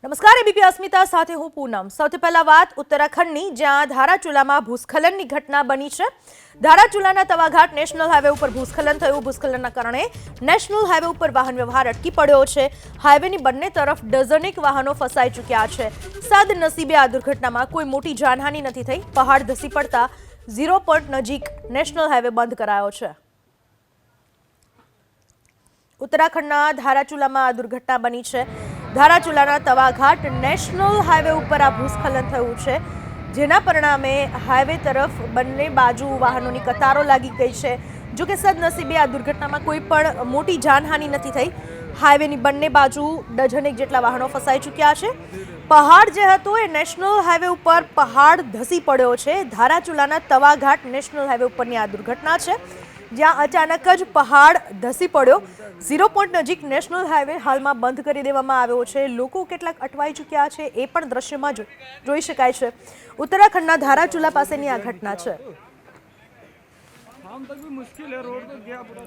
નમસ્કાર, એબીપી અસ્મિતા સાથે હું પૂનમ। સૌથી પહેલા વાત ઉત્તરાખંડની, જ્યાં ધારાચુલામાં ભૂસ્ખલનની ઘટના બની છે। ધારાચુલાના તવાઘાટ નેશનલ હાઈવે ઉપર ભૂસ્ખલન થયું। ભૂસ્ખલનના કારણે નેશનલ હાઈવે ઉપર વાહન વ્યવહાર અટકી પડ્યો છે। હાઈવેની બંને તરફ ડઝનેક વાહનો ફસાઈ ચૂક્યા છે। સદનસીબે આ દુર્ઘટનામાં કોઈ મોટી જાનહાનિ નથી થઈ। પહાડ ધસી પડતા 0 પોઈન્ટ નજીક નેશનલ હાઈવે બંધ કરાયો છે। ઉત્તરાખંડના ધારાચુલામાં આ દુર્ઘટના બની છે। ધારાચુલાના તવાઘાટ નેશનલ હાઈવે ઉપર આ ભૂસ્ખલન થયું છે, જેના પરિણામે હાઈવે તરફ બંને બાજુ વાહનોની કતારો લાગી ગઈ છે। જો કે સદનસીબે આ દુર્ઘટનામાં કોઈ પણ મોટી જાનહાનિ નથી થઈ। હાઈવેની બંને બાજુ ડઝનેક જેટલા વાહનો ફસાઈ ચૂક્યા છે। પહાડ જે હતો એ નેશનલ હાઈવે ઉપર પહાડ ધસી પડ્યો છે। ધારાચુલાના તવાઘાટ નેશનલ હાઈવે ઉપરની આ દુર્ઘટના છે, જ્યાં અચાનક જ પહાડ ધસી પડ્યો। 0 પોઈન્ટ નજીક નેશનલ હાઈવે હાલમાં બંધ કરી દેવામાં આવ્યો છે। લોકો કેટલાક અટવાઈ ચૂક્યા છે એ પણ દ્રશ્યમાં જોઈ શકાય છે। ઉત્તરાખંડના ધારાચુલા પાસેની આ ઘટના છે।